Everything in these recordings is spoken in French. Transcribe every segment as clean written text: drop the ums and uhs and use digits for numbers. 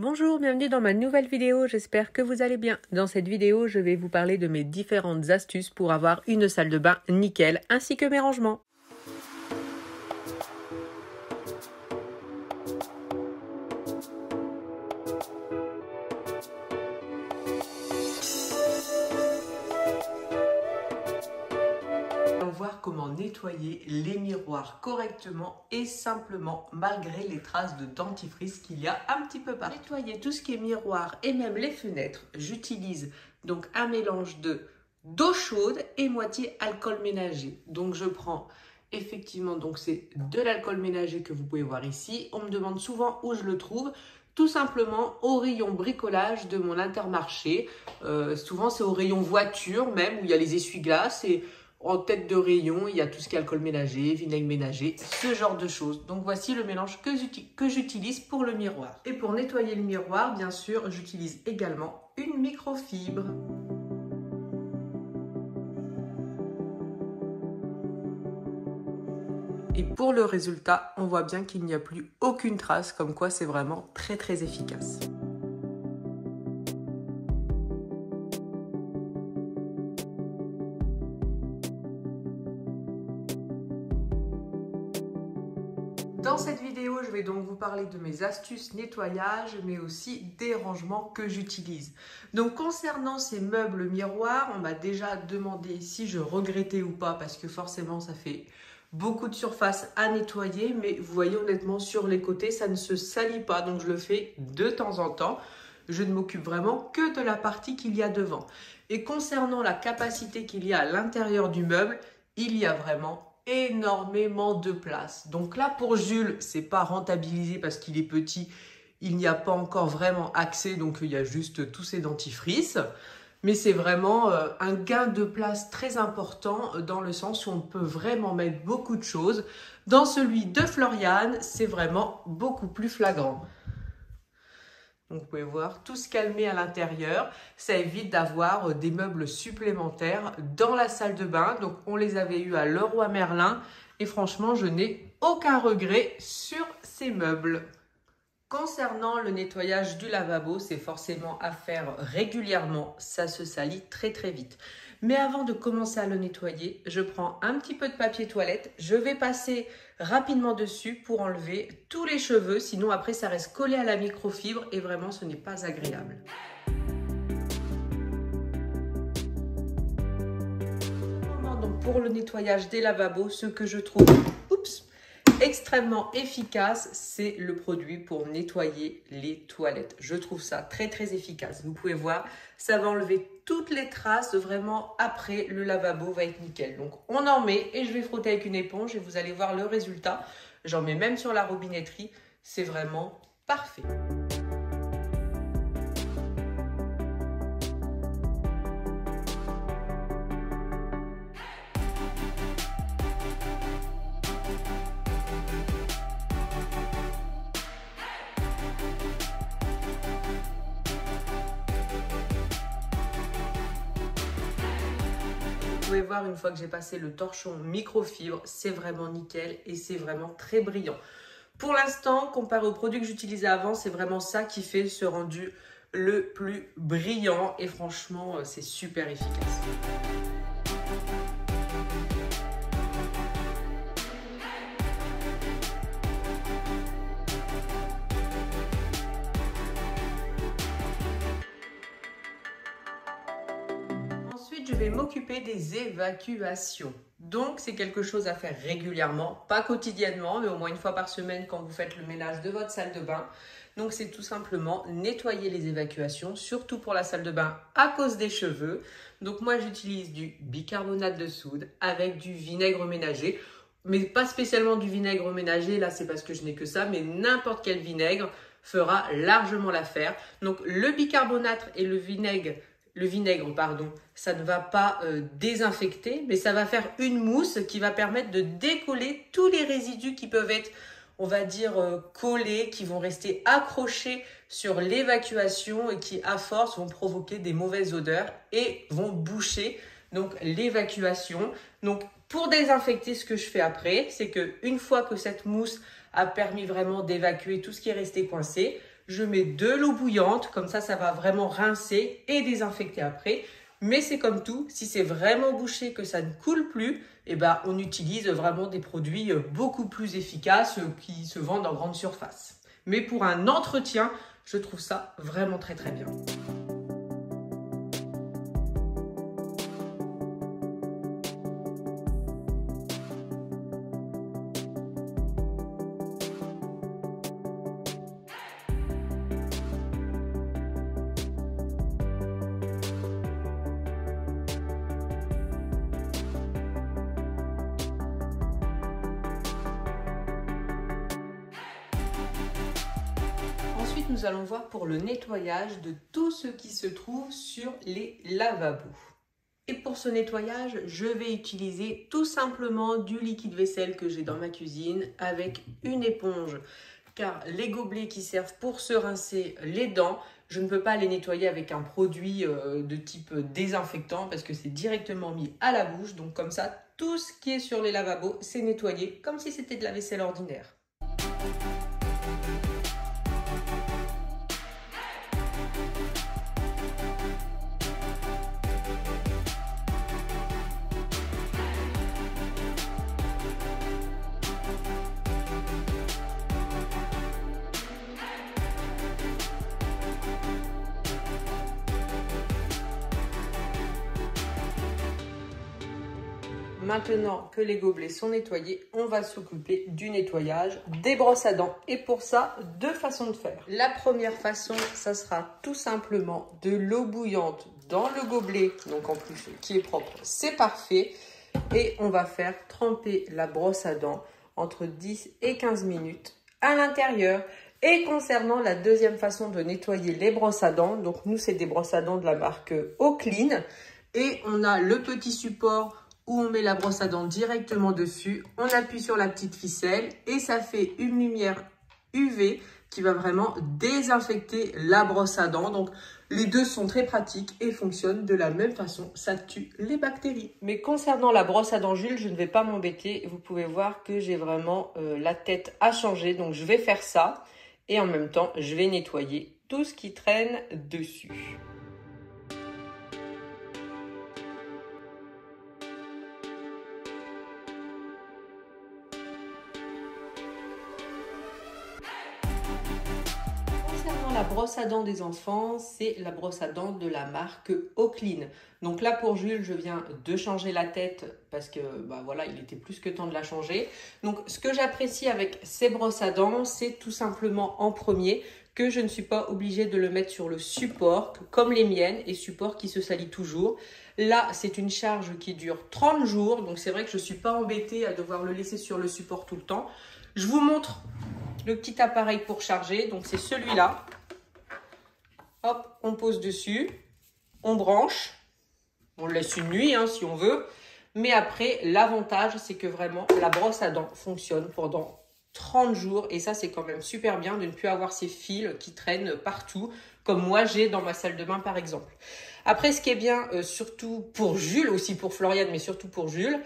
Bonjour, bienvenue dans ma nouvelle vidéo, j'espère que vous allez bien. Dans cette vidéo, je vais vous parler de mes différentes astuces pour avoir une salle de bain nickel, ainsi que mes rangements. Allons voir comment nettoyer les miroirs correctement et simplement malgré les traces de dentifrice qu'il y a un petit peu partout. Nettoyer tout ce qui est miroir et même les fenêtres, j'utilise donc un mélange d'eau chaude et moitié alcool ménager. Donc je prends effectivement, donc c'est de l'alcool ménager que vous pouvez voir ici. On me demande souvent où je le trouve. Tout simplement au rayon bricolage de mon Intermarché. Souvent c'est au rayon voiture même où il y a les essuie-glaces et en tête de rayon, il y a tout ce qui est alcool ménager, vinaigre ménager, ce genre de choses. Donc voici le mélange que j'utilise pour le miroir. Et pour nettoyer le miroir, bien sûr, j'utilise également une microfibre. Et pour le résultat, on voit bien qu'il n'y a plus aucune trace, comme quoi c'est vraiment très très efficace. Dans cette vidéo, je vais donc vous parler de mes astuces nettoyage, mais aussi des rangements que j'utilise. Donc concernant ces meubles miroirs, on m'a déjà demandé si je regrettais ou pas, parce que forcément ça fait beaucoup de surface à nettoyer, mais vous voyez honnêtement sur les côtés, ça ne se salit pas, donc je le fais de temps en temps. Je ne m'occupe vraiment que de la partie qu'il y a devant. Et concernant la capacité qu'il y a à l'intérieur du meuble, il y a vraiment énormément de place. Donc là pour Jules, c'est pas rentabilisé parce qu'il est petit, il n'y a pas encore vraiment accès, donc il y a juste tous ces dentifrices. Mais c'est vraiment un gain de place très important dans le sens où on peut vraiment mettre beaucoup de choses. Dans celui de Floriane, c'est vraiment beaucoup plus flagrant. Donc vous pouvez voir tout ce qu'elle met à l'intérieur, ça évite d'avoir des meubles supplémentaires dans la salle de bain. Donc on les avait eu à Leroy Merlin et franchement je n'ai aucun regret sur ces meubles. Concernant le nettoyage du lavabo, c'est forcément à faire régulièrement, ça se salit très très vite. Mais avant de commencer à le nettoyer, je prends un petit peu de papier toilette, je vais passer rapidement dessus pour enlever tous les cheveux, sinon après ça reste collé à la microfibre et vraiment ce n'est pas agréable. Donc pour le nettoyage des lavabos, ce que je trouve extrêmement efficace, c'est le produit pour nettoyer les toilettes. Je trouve ça très très efficace. Vous pouvez voir, ça va enlever toutes les traces. Vraiment, après, le lavabo va être nickel. Donc, on en met et je vais frotter avec une éponge et vous allez voir le résultat. J'en mets même sur la robinetterie. C'est vraiment parfait. Vous pouvez voir une fois que j'ai passé le torchon microfibre, c'est vraiment nickel et c'est vraiment très brillant. Pour l'instant, comparé aux produits que j'utilisais avant, c'est vraiment ça qui fait ce rendu le plus brillant et franchement, c'est super efficace. Ensuite, je vais m'occuper des évacuations. Donc, c'est quelque chose à faire régulièrement, pas quotidiennement, mais au moins une fois par semaine quand vous faites le ménage de votre salle de bain. Donc, c'est tout simplement nettoyer les évacuations, surtout pour la salle de bain à cause des cheveux. Donc, moi, j'utilise du bicarbonate de soude avec du vinaigre ménager, mais pas spécialement du vinaigre ménager. Là, c'est parce que je n'ai que ça, mais n'importe quel vinaigre fera largement l'affaire. Donc, le bicarbonate et le vinaigre, ça ne va pas désinfecter, mais ça va faire une mousse qui va permettre de décoller tous les résidus qui peuvent être, on va dire, collés, qui vont rester accrochés sur l'évacuation et qui, à force, vont provoquer des mauvaises odeurs et vont boucher donc l'évacuation. Donc, pour désinfecter, ce que je fais après, c'est qu'une fois que cette mousse a permis vraiment d'évacuer tout ce qui est resté coincé, Je mets de l'eau bouillante, comme ça va vraiment rincer et désinfecter après. Mais c'est comme tout, si c'est vraiment bouché que ça ne coule plus, eh ben, on utilise vraiment des produits beaucoup plus efficaces qui se vendent en grande surface. Mais pour un entretien, je trouve ça vraiment très très bien. Ensuite, nous allons voir pour le nettoyage de tout ce qui se trouve sur les lavabos. Et pour ce nettoyage, je vais utiliser tout simplement du liquide vaisselle que j'ai dans ma cuisine avec une éponge. Car les gobelets qui servent pour se rincer les dents, je ne peux pas les nettoyer avec un produit de type désinfectant parce que c'est directement mis à la bouche. Donc comme ça, tout ce qui est sur les lavabos, c'est nettoyé comme si c'était de la vaisselle ordinaire. Maintenant que les gobelets sont nettoyés, on va s'occuper du nettoyage des brosses à dents. Et pour ça, deux façons de faire. La première façon, ça sera tout simplement de l'eau bouillante dans le gobelet. Donc en plus, qui est propre, c'est parfait. Et on va faire tremper la brosse à dents entre 10 et 15 minutes à l'intérieur. Et concernant la deuxième façon de nettoyer les brosses à dents, donc nous, c'est des brosses à dents de la marque Oclean. Et on a le petit support où on met la brosse à dents directement dessus, on appuie sur la petite ficelle et ça fait une lumière UV qui va vraiment désinfecter la brosse à dents. Donc les deux sont très pratiques et fonctionnent de la même façon, ça tue les bactéries. Mais concernant la brosse à dents Jules, je ne vais pas m'embêter, vous pouvez voir que j'ai vraiment la tête à changer, donc je vais faire ça et en même temps je vais nettoyer tout ce qui traîne dessus. La brosse à dents des enfants, c'est la brosse à dents de la marque Oclean. Donc là pour Jules, je viens de changer la tête parce que voilà, il était plus que temps de la changer. Donc ce que j'apprécie avec ces brosses à dents, c'est tout simplement en premier que je ne suis pas obligée de le mettre sur le support comme les miennes et support qui se salit toujours. Là, c'est une charge qui dure 30 jours, donc c'est vrai que je ne suis pas embêtée à devoir le laisser sur le support tout le temps. Je vous montre le petit appareil pour charger, donc c'est celui-là. Hop, on pose dessus, on branche, on le laisse une nuit si on veut. Mais après, l'avantage, c'est que vraiment, la brosse à dents fonctionne pendant 30 jours. Et ça, c'est quand même super bien de ne plus avoir ces fils qui traînent partout, comme moi j'ai dans ma salle de bain par exemple. Après, ce qui est bien, surtout pour Jules, aussi pour Floriane, mais surtout pour Jules,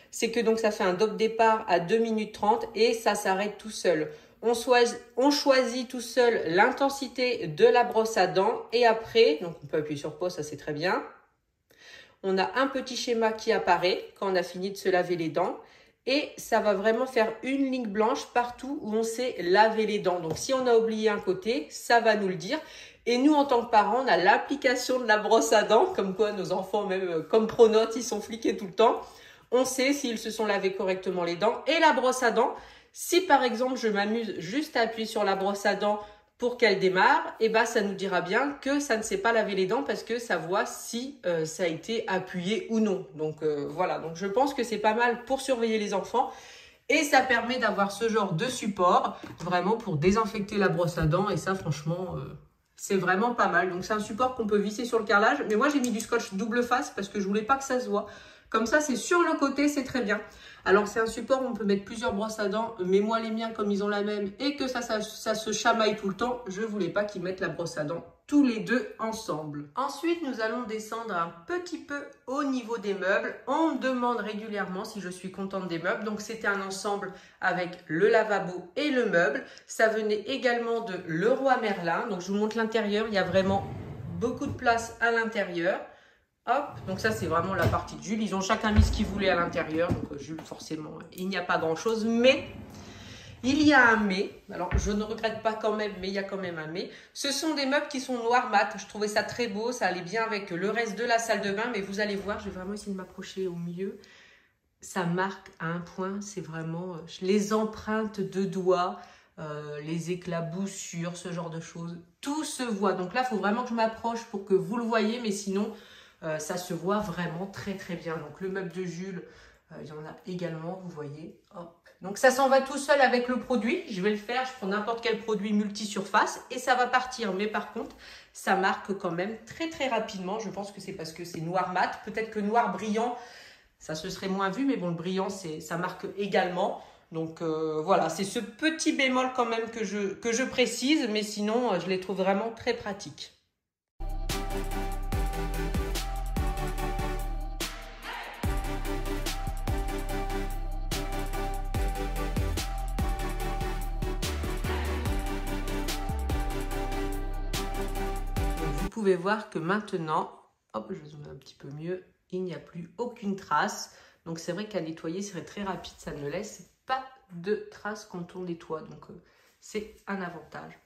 c'est que donc ça fait un dope départ à 2 minutes 30 et ça s'arrête tout seul. On choisit tout seul l'intensité de la brosse à dents et après, donc on peut appuyer sur pause, ça c'est très bien. On a un petit schéma qui apparaît quand on a fini de se laver les dents et ça va vraiment faire une ligne blanche partout où on s'est lavé les dents. Donc si on a oublié un côté, ça va nous le dire. Et nous, en tant que parents, on a l'application de la brosse à dents, comme quoi nos enfants, même comme pronotes, ils sont fliqués tout le temps. On sait s'ils se sont lavés correctement les dents et la brosse à dents. Si par exemple, je m'amuse juste à appuyer sur la brosse à dents pour qu'elle démarre, et ça nous dira bien que ça ne s'est pas lavé les dents parce que ça voit si ça a été appuyé ou non. Donc voilà, donc je pense que c'est pas mal pour surveiller les enfants et ça permet d'avoir ce genre de support vraiment pour désinfecter la brosse à dents et ça franchement, c'est vraiment pas mal. Donc c'est un support qu'on peut visser sur le carrelage, mais moi j'ai mis du scotch double face parce que je voulais pas que ça se voit. Comme ça, c'est sur le côté, c'est très bien. Alors, c'est un support où on peut mettre plusieurs brosses à dents. Mais moi, les miens, comme ils ont la même et que ça se chamaille tout le temps, je ne voulais pas qu'ils mettent la brosse à dents tous les deux ensemble. Ensuite, nous allons descendre un petit peu au niveau des meubles. On me demande régulièrement si je suis contente des meubles. Donc, c'était un ensemble avec le lavabo et le meuble. Ça venait également de Leroy Merlin. Donc, je vous montre l'intérieur. Il y a vraiment beaucoup de place à l'intérieur. Hop, donc ça c'est vraiment la partie de Jules. Ils ont chacun mis ce qu'ils voulaient à l'intérieur. Donc Jules, forcément, il n'y a pas grand chose. Mais il y a un mais. Alors je ne regrette pas quand même, mais il y a quand même un mais. Ce sont des meubles qui sont noirs mat. Je trouvais ça très beau. Ça allait bien avec le reste de la salle de bain. Mais vous allez voir, je vais vraiment essayer de m'approcher au milieu. Ça marque à un point. C'est vraiment les empreintes de doigts. Les éclaboussures, ce genre de choses. Tout se voit. Donc là, il faut vraiment que je m'approche pour que vous le voyez. Mais sinon... ça se voit vraiment très très bien. Donc le meuble de Jules, il y en a également, vous voyez. Hop. Donc ça s'en va tout seul avec le produit. Je vais le faire, je prends n'importe quel produit multi-surface et ça va partir. Mais par contre, ça marque quand même très très rapidement. Je pense que c'est parce que c'est noir mat. Peut-être que noir brillant, ça se serait moins vu. Mais bon, le brillant, ça marque également. Donc voilà, c'est ce petit bémol quand même que je précise. Mais sinon, je les trouve vraiment très pratiques. Vous pouvez voir que maintenant, hop, je zoome un petit peu mieux, il n'y a plus aucune trace. Donc c'est vrai qu'à nettoyer, c'est très rapide, ça ne laisse pas de traces quand on nettoie. Donc c'est un avantage.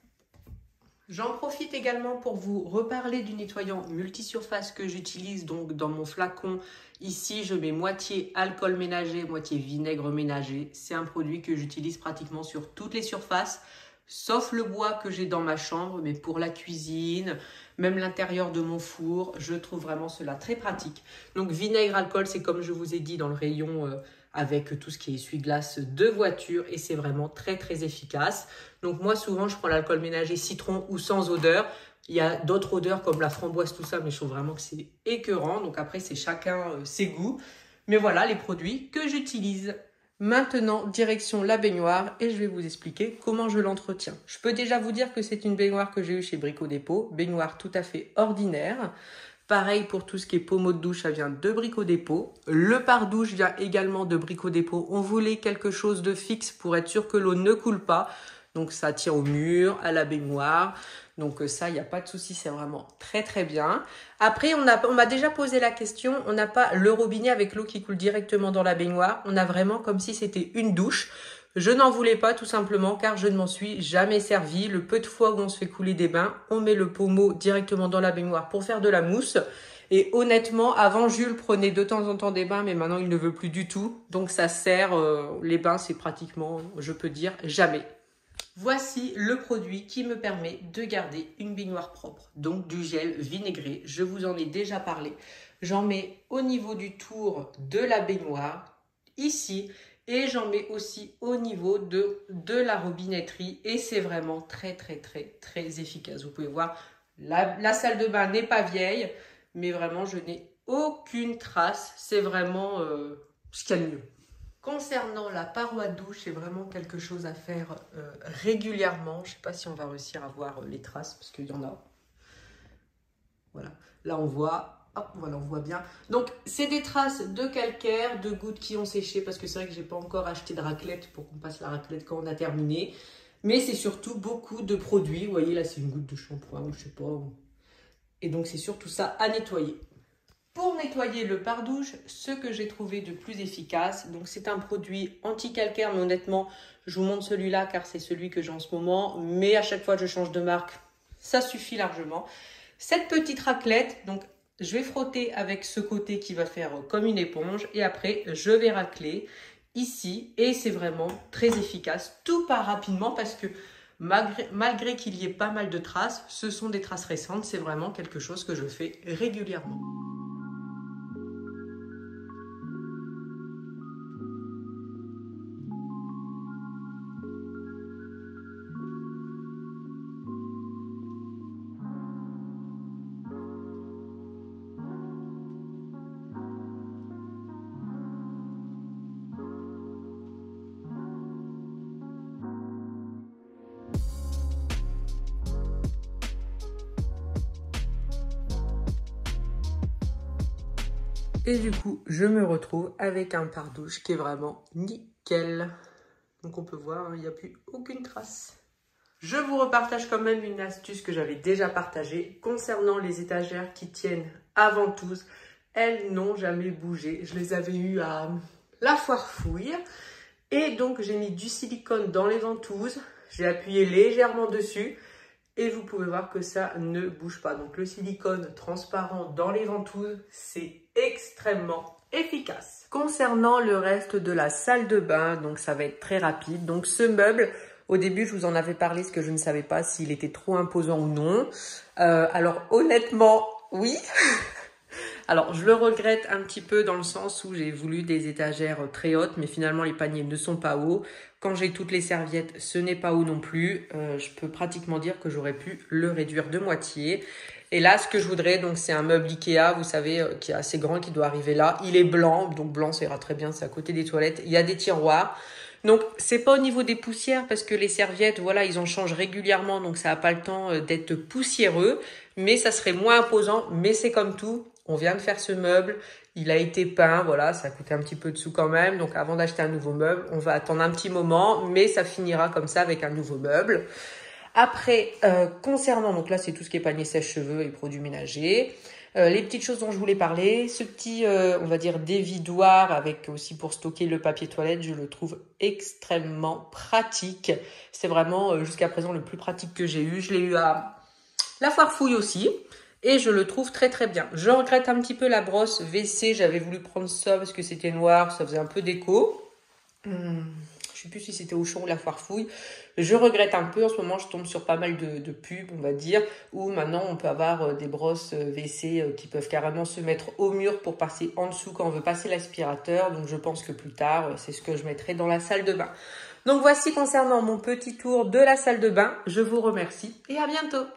J'en profite également pour vous reparler du nettoyant multisurface que j'utilise donc dans mon flacon. Ici, je mets moitié alcool ménager, moitié vinaigre ménager. C'est un produit que j'utilise pratiquement sur toutes les surfaces, sauf le bois que j'ai dans ma chambre, mais pour la cuisine, même l'intérieur de mon four, je trouve vraiment cela très pratique. Donc vinaigre, alcool, c'est comme je vous ai dit dans le rayon avec tout ce qui est essuie-glace de voiture et c'est vraiment très très efficace. Donc moi souvent je prends l'alcool ménager citron ou sans odeur. Il y a d'autres odeurs comme la framboise, tout ça, mais je trouve vraiment que c'est écœurant. Donc après c'est chacun ses goûts. Mais voilà les produits que j'utilise. Maintenant, direction la baignoire et je vais vous expliquer comment je l'entretiens. Je peux déjà vous dire que c'est une baignoire que j'ai eue chez Brico Dépôt, baignoire tout à fait ordinaire. Pareil pour tout ce qui est pommeau de douche, ça vient de Brico Dépôt. Le pare-douche vient également de Brico Dépôt. On voulait quelque chose de fixe pour être sûr que l'eau ne coule pas. Donc ça tient au mur, à la baignoire. Donc ça, il n'y a pas de souci, c'est vraiment très très bien. Après, on m'a déjà posé la question, on n'a pas le robinet avec l'eau qui coule directement dans la baignoire. On a vraiment comme si c'était une douche. Je n'en voulais pas tout simplement car je ne m'en suis jamais servi. Le peu de fois où on se fait couler des bains, on met le pommeau directement dans la baignoire pour faire de la mousse. Et honnêtement, avant Jules prenait de temps en temps des bains, mais maintenant il ne veut plus du tout. Donc ça sert, les bains c'est pratiquement, je peux dire, jamais. Voici le produit qui me permet de garder une baignoire propre, donc du gel vinaigré. Je vous en ai déjà parlé. J'en mets au niveau du tour de la baignoire, ici, et j'en mets aussi au niveau de la robinetterie. Et c'est vraiment très, très, très, très efficace. Vous pouvez voir, la salle de bain n'est pas vieille, mais vraiment, je n'ai aucune trace. C'est vraiment ce qu'il y a de mieux. Concernant la paroi de douche, c'est vraiment quelque chose à faire régulièrement. Je ne sais pas si on va réussir à voir les traces parce qu'il y en a. Voilà, là on voit, hop, voilà, on voit bien. Donc c'est des traces de calcaire, de gouttes qui ont séché parce que c'est vrai que j'ai pas encore acheté de raclette pour qu'on passe la raclette quand on a terminé. Mais c'est surtout beaucoup de produits. Vous voyez là, c'est une goutte de shampoing ou je sais pas. Et donc c'est surtout ça à nettoyer. Pour nettoyer le pare-douche, ce que j'ai trouvé de plus efficace, donc c'est un produit anti-calcaire, mais honnêtement, je vous montre celui-là car c'est celui que j'ai en ce moment, mais à chaque fois que je change de marque, ça suffit largement. Cette petite raclette, donc je vais frotter avec ce côté qui va faire comme une éponge et après je vais racler ici et c'est vraiment très efficace. Tout part rapidement parce que malgré qu'il y ait pas mal de traces, ce sont des traces récentes, c'est vraiment quelque chose que je fais régulièrement. Et du coup, je me retrouve avec un pare-douche qui est vraiment nickel. Donc on peut voir, il n'y a plus aucune trace. Je vous repartage quand même une astuce que j'avais déjà partagée concernant les étagères qui tiennent à ventouse. Elles n'ont jamais bougé. Je les avais eues à la foire fouille. Et donc j'ai mis du silicone dans les ventouses. J'ai appuyé légèrement dessus. Et vous pouvez voir que ça ne bouge pas. Donc le silicone transparent dans les ventouses, c'est extrêmement efficace. Concernant le reste de la salle de bain, donc ça va être très rapide. Donc ce meuble, au début je vous en avais parlé parce que je ne savais pas s'il était trop imposant ou non. Alors honnêtement, oui. Alors je le regrette un petit peu dans le sens où j'ai voulu des étagères très hautes, mais finalement les paniers ne sont pas hauts. Quand j'ai toutes les serviettes, ce n'est pas haut non plus. Je peux pratiquement dire que j'aurais pu le réduire de moitié. Et là, ce que je voudrais, donc c'est un meuble Ikea, vous savez, qui est assez grand, qui doit arriver là. Il est blanc, donc blanc, ça ira très bien, c'est à côté des toilettes. Il y a des tiroirs. Donc, c'est pas au niveau des poussières, parce que les serviettes, voilà, ils en changent régulièrement, donc ça n'a pas le temps d'être poussiéreux. Mais ça serait moins imposant, mais c'est comme tout. On vient de faire ce meuble, il a été peint, voilà, ça a coûté un petit peu de sous quand même. Donc avant d'acheter un nouveau meuble, on va attendre un petit moment, mais ça finira comme ça avec un nouveau meuble. Après, concernant, donc là c'est tout ce qui est panier sèche-cheveux et produits ménagers. Les petites choses dont je voulais parler, ce petit, on va dire, dévidoir avec aussi pour stocker le papier toilette, je le trouve extrêmement pratique. C'est vraiment jusqu'à présent le plus pratique que j'ai eu. Je l'ai eu à la foire fouille aussi. Et je le trouve très très bien. Je regrette un petit peu la brosse WC. J'avais voulu prendre ça parce que c'était noir. Ça faisait un peu déco. Je ne sais plus si c'était Auchan ou la foire fouille. Je regrette un peu. En ce moment, je tombe sur pas mal de pubs, on va dire. Où maintenant, on peut avoir des brosses WC qui peuvent carrément se mettre au mur pour passer en dessous quand on veut passer l'aspirateur. Donc, je pense que plus tard, c'est ce que je mettrai dans la salle de bain. Donc, voici concernant mon petit tour de la salle de bain. Je vous remercie et à bientôt.